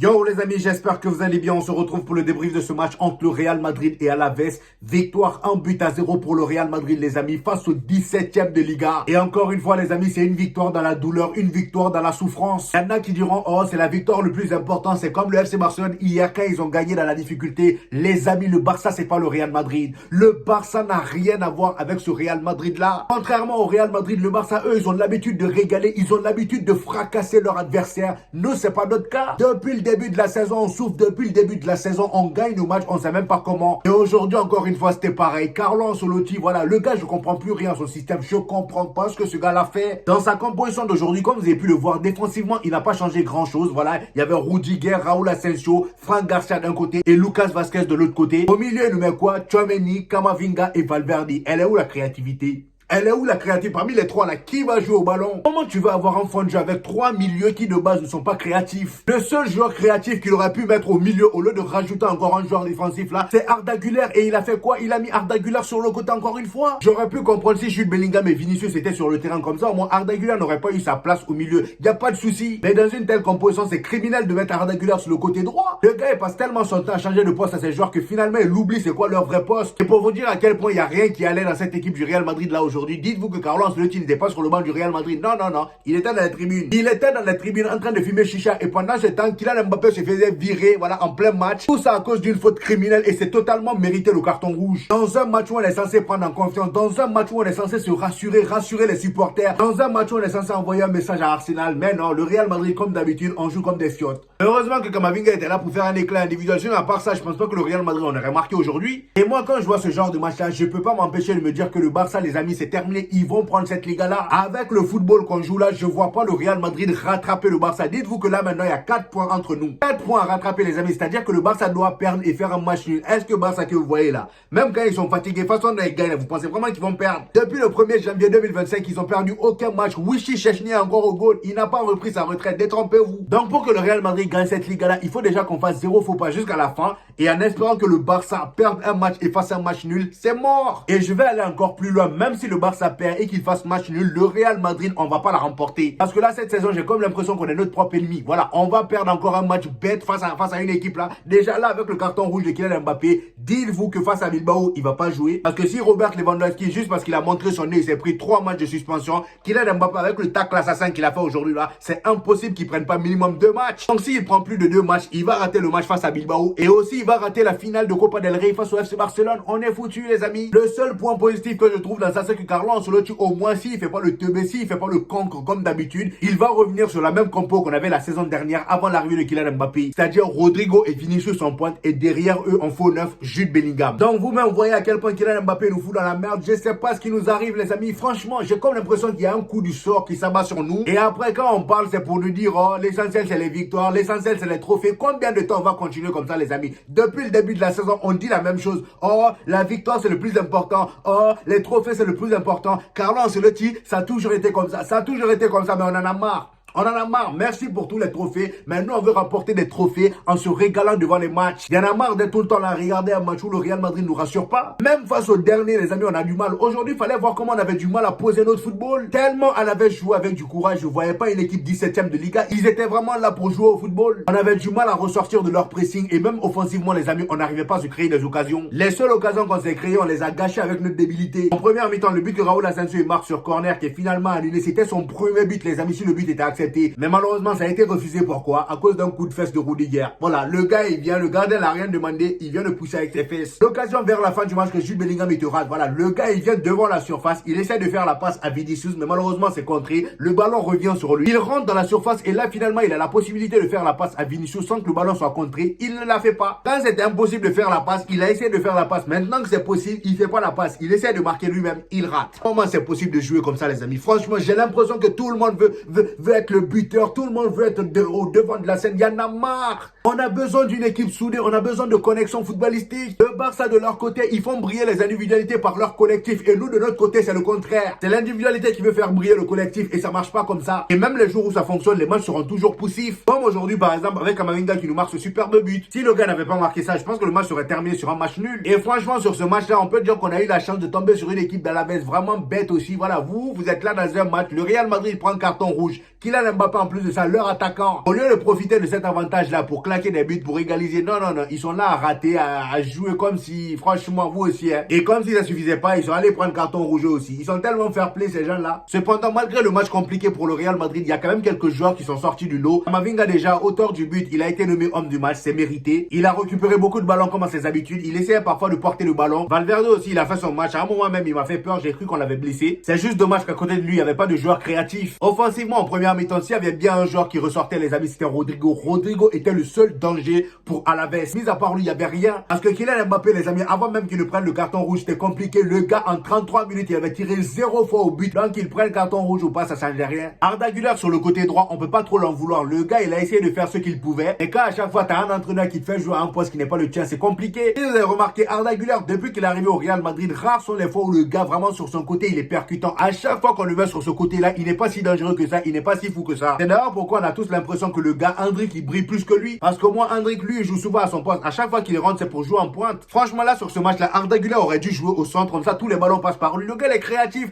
Yo les amis, j'espère que vous allez bien. On se retrouve pour le débrief de ce match entre le Real Madrid et Alaves. Victoire 1-0 pour le Real Madrid les amis face au 17e de Liga. Et encore une fois les amis, c'est une victoire dans la douleur, une victoire dans la souffrance. Il y en a qui diront oh c'est la victoire le plus important, c'est comme le FC Barcelone hier quand ils ont gagné dans la difficulté. Les amis, le Barça c'est pas le Real Madrid. Le Barça n'a rien à voir avec ce Real Madrid là. Contrairement au Real Madrid, le Barça eux ils ont l'habitude de régaler, ils ont l'habitude de fracasser leur adversaire. Nous c'est pas notre cas. Depuis le début de la saison, on souffre. Depuis le début de la saison, on gagne nos matchs, on sait même pas comment. Et aujourd'hui, encore une fois, c'était pareil. Carlo Ancelotti, voilà, le gars, je comprends plus rien à son système. Je comprends pas ce que ce gars l'a fait. Dans sa composition d'aujourd'hui, comme vous avez pu le voir, défensivement, il n'a pas changé grand chose. Voilà, il y avait Rudiger, Raúl Asensio, Franck Garcia d'un côté et Lucas Vázquez de l'autre côté. Au milieu, il nous met quoi? Tchouaméni, Camavinga et Valverde. Elle est où la créativité? Elle est où la créativité? Parmi les trois là, qui va jouer au ballon? Comment tu veux avoir un fond de jeu avec trois milieux qui de base ne sont pas créatifs? Le seul joueur créatif qu'il aurait pu mettre au milieu au lieu de rajouter encore un joueur défensif là, c'est Arda Güler. Et il a fait quoi? Il a mis Arda Güler sur le côté encore une fois. J'aurais pu comprendre si Jude Bellingham et Vinicius étaient sur le terrain comme ça. Au moins Arda Güler n'aurait pas eu sa place au milieu. Il n'y a pas de souci. Mais dans une telle composition, c'est criminel de mettre Arda Güler sur le côté droit. Le gars il passe tellement son temps à changer de poste à ses joueurs que finalement il oublie c'est quoi leur vrai poste. Et pour vous dire à quel point il n'y a rien qui allait dans cette équipe du Real Madrid là aujourd'hui, dites-vous que Carlo Ancelotti n'était pas sur le banc du Real Madrid. Non, non, non. Il était dans la tribune. Il était dans la tribune en train de fumer chicha. Et pendant ce temps, Kylian Mbappé se faisait virer, voilà, en plein match. Tout ça à cause d'une faute criminelle. Et c'est totalement mérité le carton rouge. Dans un match où on est censé prendre en confiance. Dans un match où on est censé se rassurer les supporters. Dans un match où on est censé envoyer un message à Arsenal. Mais non, le Real Madrid, comme d'habitude, on joue comme des fiottes. Heureusement que Camavinga était là pour faire un éclat individuel. Sinon, à part ça, je pense pas que le Real Madrid en aurait marqué aujourd'hui. Et moi, quand je vois ce genre de match-là, je peux pas m'empêcher de me dire que le Barça, les amis, c'est terminé. Ils vont prendre cette Liga-là. Avec le football qu'on joue là, je vois pas le Real Madrid rattraper le Barça. Dites-vous que là, maintenant, il y a 4 points entre nous. 4 points à rattraper, les amis. C'est-à-dire que le Barça doit perdre et faire un match nul. Est-ce que Barça que vous voyez là, même quand ils sont fatigués, façon dont ils gagnent, vous pensez vraiment qu'ils vont perdre? Depuis le 1er janvier 2025, ils ont perdu aucun match. Wishy Chechny est encore au goal. Il n'a pas repris sa retraite. Détrompez-vous. Donc, pour que le Real Madrid gagne cette Liga-là, il faut déjà qu'on fasse 0 faux pas jusqu'à la fin. Et en espérant que le Barça perde un match et fasse un match nul, c'est mort. Et je vais aller encore plus loin. Même si le Barça perd et qu'il fasse match nul, le Real Madrid, on va pas la remporter. Parce que là, cette saison, j'ai comme l'impression qu'on est notre propre ennemi. Voilà, on va perdre encore un match bête face à une équipe là. Déjà là, avec le carton rouge de Kylian Mbappé, dites-vous que face à Bilbao, il va pas jouer. Parce que si Robert Lewandowski, juste parce qu'il a montré son nez, il s'est pris 3 matchs de suspension, Kylian Mbappé avec le tacle assassin qu'il a fait aujourd'hui là, c'est impossible qu'il prenne pas minimum 2 matchs. Donc s'il prend plus de 2 matchs, il va rater le match face à Bilbao. Et aussi, il va rater la finale de Copa del Rey face au FC Barcelone. On est foutu les amis. Le seul point positif que je trouve dans ça, c'est que Carlo Ancelotti, au moins s'il fait pas le teubé, il fait pas le cancre comme d'habitude, il va revenir sur la même compo qu'on avait la saison dernière avant l'arrivée de Kylian Mbappé. C'est-à-dire Rodrigo et Vinicius en pointe et derrière eux en faux neuf, Jude Bellingham. Donc vous-même voyez à quel point Kylian Mbappé nous fout dans la merde. Je sais pas ce qui nous arrive les amis. Franchement, j'ai comme l'impression qu'il y a un coup du sort qui s'abat sur nous. Et après quand on parle, c'est pour nous dire oh l'essentiel c'est les victoires, l'essentiel c'est les trophées. Combien de temps on va continuer comme ça les amis? Depuis le début de la saison, on dit la même chose. Oh la victoire c'est le plus important. Oh les trophées c'est le plus important. Carlo Ancelotti, ça a toujours été comme ça. Ça a toujours été comme ça, mais on en a marre. On en a marre. Merci pour tous les trophées. Maintenant, on veut rapporter des trophées en se régalant devant les matchs. Il y en a marre d'être tout le temps là, regarder un match où le Real Madrid ne nous rassure pas. Même face au dernier, les amis, on a du mal. Aujourd'hui, il fallait voir comment on avait du mal à poser notre football. Tellement on avait joué avec du courage. Je ne voyais pas une équipe 17e de Liga. Ils étaient vraiment là pour jouer au football. On avait du mal à ressortir de leur pressing. Et même offensivement, les amis, on n'arrivait pas à se créer des occasions. Les seules occasions qu'on s'est créées, on les a gâchées avec notre débilité. En première mi-temps, le but que Raúl Asensio marque sur corner, qui est finalement annulé, c'était son premier but, les amis, si le but était accepté. Mais malheureusement, ça a été refusé. Pourquoi? À cause d'un coup de fesse de Rudiger. Voilà, le gars, il vient, le gardien n'a rien demandé, il vient de pousser avec ses fesses. L'occasion vers la fin du match que Jude Bellingham, il te rate. Voilà, le gars, il vient devant la surface, il essaie de faire la passe à Vinicius, mais malheureusement, c'est contré. Le ballon revient sur lui. Il rentre dans la surface et là, finalement, il a la possibilité de faire la passe à Vinicius sans que le ballon soit contré. Il ne la fait pas. Quand c'était impossible de faire la passe, il a essayé de faire la passe. Maintenant que c'est possible, il fait pas la passe. Il essaie de marquer lui-même, il rate. Comment c'est possible de jouer comme ça, les amis? Franchement, j'ai l'impression que tout le monde veut être le buteur, tout le monde veut être au devant de la scène. Il y en a marre. On a besoin d'une équipe soudée, on a besoin de connexion footballistique. Le Barça de leur côté, ils font briller les individualités par leur collectif. Et nous de notre côté, c'est le contraire. C'est l'individualité qui veut faire briller le collectif et ça marche pas comme ça. Et même les jours où ça fonctionne, les matchs seront toujours poussifs. Comme aujourd'hui par exemple avec Camavinga qui nous marque ce superbe but. Si le gars n'avait pas marqué ça, je pense que le match serait terminé sur un match nul. Et franchement sur ce match-là, on peut dire qu'on a eu la chance de tomber sur une équipe d'Alaves vraiment bête aussi. Voilà, vous êtes là dans un match, le Real Madrid prend un carton rouge. Kylian Mbappé en plus de ça, leur attaquant. Au lieu de profiter de cet avantage-là pour claquer des buts, pour égaliser, non, ils sont là à rater, à jouer comme si, franchement, vous aussi, hein. Et comme si ça suffisait pas, ils sont allés prendre carton rouge aussi. Ils sont tellement fair play, ces gens-là. Cependant, malgré le match compliqué pour le Real Madrid, il y a quand même quelques joueurs qui sont sortis du lot. Camavinga, déjà, auteur du but, il a été nommé homme du match, c'est mérité. Il a récupéré beaucoup de ballons comme à ses habitudes. Il essayait parfois de porter le ballon. Valverde aussi, il a fait son match. À un moment même, il m'a fait peur, j'ai cru qu'on l'avait blessé. C'est juste dommage qu'à côté de lui, il n'y avait pas de joueur créatif. Offensivement, en première mi-temps, s'il y avait bien un joueur qui ressortait, les amis, c'était Rodrigo. Rodrigo était le seul danger pour Alaves. Mis à part lui, il n'y avait rien. Parce que Kylian Mbappé, les amis, avant même qu'il ne prenne le carton rouge, c'était compliqué. Le gars, en 33 minutes, il avait tiré 0 fois au but. Donc, qu'il prenne le carton rouge ou pas, ça changeait rien. Arda Güler sur le côté droit, on peut pas trop l'en vouloir. Le gars, il a essayé de faire ce qu'il pouvait. Et quand à chaque fois, t'as un entraîneur qui te fait jouer à un poste qui n'est pas le tien, c'est compliqué. Et vous avez remarqué, Arda Güler, depuis qu'il est arrivé au Real Madrid, rares sont les fois où le gars, vraiment sur son côté, il est percutant. À chaque fois qu'on le met sur ce côté-là, il n'est pas si dangereux que ça, il n'est pas si fou que ça. C'est d'ailleurs pourquoi on a tous l'impression que le gars, Endrick, il brille plus que lui. Parce que moi, Endrick, lui, il joue souvent à son poste. À chaque fois qu'il rentre, c'est pour jouer en pointe. Franchement, là, sur ce match-là, Arda Güler aurait dû jouer au centre, comme ça, tous les ballons passent par lui. Le gars, il est créatif.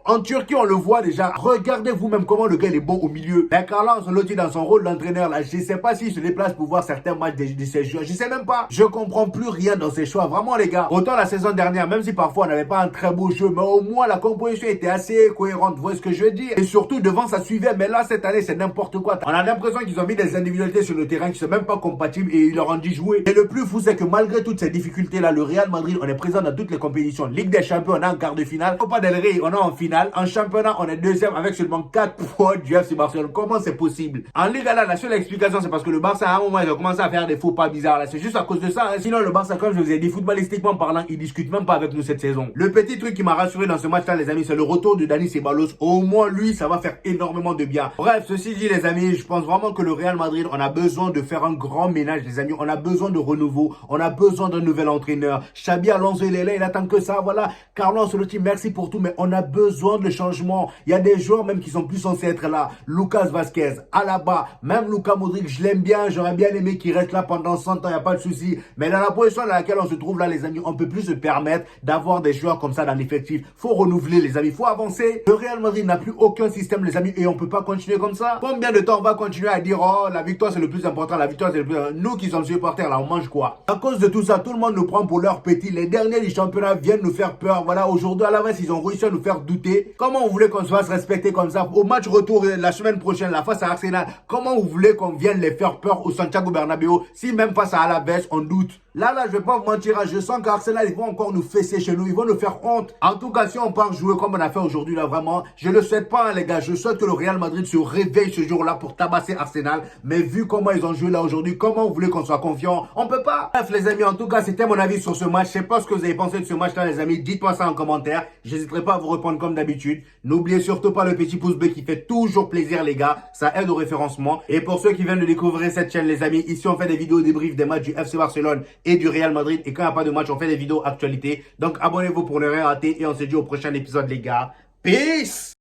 En Turquie, on le voit déjà. Regardez vous-même comment le gars il est bon au milieu. Mais Carlo Ancelotti, dans son rôle d'entraîneur, là, je sais pas s'il se déplace pour voir certains matchs de ses joueurs. Je sais même pas. Je comprends plus rien dans ses choix. Vraiment, les gars. Autant la saison dernière, même si parfois on n'avait pas un très beau jeu, mais au moins la composition était assez cohérente. Vous voyez ce que je veux dire? Et surtout, devant, ça suivait. Mais là, cette année, c'est n'importe quoi. On a l'impression qu'ils ont mis des individualités sur le terrain qui sont même pas compatibles et ils leur ont dit jouer. Et le plus fou, c'est que malgré toutes ces difficultés-là, le Real Madrid, on est présent dans toutes les compétitions. Ligue des Champions, on est en quart de finale. Copa del Rey, on est en finale. En championnat, on est deuxième avec seulement 4 points du FC Barcelone. Comment c'est possible? En Liga, là, la seule explication, c'est parce que le Barça, à un moment, ils ont commencé à faire des faux pas bizarres. Là, c'est juste à cause de ça. Hein. Sinon, le Barça, comme je vous ai dit, footballistiquement parlant, ils discutent même pas avec nous cette saison. Le petit truc qui m'a rassuré dans ce match-là, les amis, c'est le retour de Dani Ceballos. Au moins, lui, ça va faire énormément de bien. Bref, ceci dit, les amis, je pense vraiment que le Real Madrid, on a besoin de faire un grand ménage, les amis. On a besoin de renouveau. On a besoin d'un nouvel entraîneur. Xabi Alonso, il est là, il attend que ça. Voilà. Carlo Ancelotti, merci pour tout, mais on a besoin de changement. Il y a des joueurs même qui sont plus censés être là. Lucas Vazquez, Alaba, même Luka Modric, je l'aime bien. J'aurais bien aimé qu'il reste là pendant 100 ans, il n'y a pas de souci. Mais dans la position dans laquelle on se trouve là, les amis, on ne peut plus se permettre d'avoir des joueurs comme ça dans l'effectif. Faut renouveler, les amis. Faut avancer. Le Real Madrid n'a plus aucun système, les amis, et on peut pas continuer comme ça. Combien de temps on va continuer à dire, oh, la victoire c'est le plus important, la victoire c'est le plus... Nous qui sommes supporters, là, on mange quoi? À cause de tout ça, tout le monde nous prend pour leur petit. Les derniers du championnat viennent nous faire peur. Voilà, aujourd'hui, à la base, ils ont réussi à nous faire douter. Comment on voulait qu'on se fasse respecter comme ça? Au match retour la semaine prochaine, la face à Arsenal, comment vous voulez qu'on vienne les faire peur au Santiago Bernabéu si même face à Alaves, on doute? Là, je vais pas vous mentir, je sens qu'Arsenal, ils vont encore nous fesser chez nous, ils vont nous faire honte. En tout cas, si on part jouer comme on a fait aujourd'hui, là, vraiment, je le souhaite pas, hein, les gars. Je souhaite que le Real Madrid se réveille ce jour-là pour tabasser Arsenal. Mais vu comment ils ont joué là aujourd'hui, comment vous voulez qu'on soit confiant? On peut pas. Bref, les amis, en tout cas, c'était mon avis sur ce match. Je sais pas ce que vous avez pensé de ce match-là, les amis. Dites-moi ça en commentaire. J'hésiterai pas à vous répondre comme d'habitude. N'oubliez surtout pas le petit pouce bleu qui fait toujours plaisir, les gars. Ça aide au référencement. Et pour ceux qui viennent de découvrir cette chaîne, les amis, ici, on fait des vidéos débriefs des matchs du FC Barcelone et du Real Madrid. Et quand il n'y a pas de match, on fait des vidéos actualité. Donc abonnez-vous pour ne rien rater. Et on se dit au prochain épisode, les gars. Peace!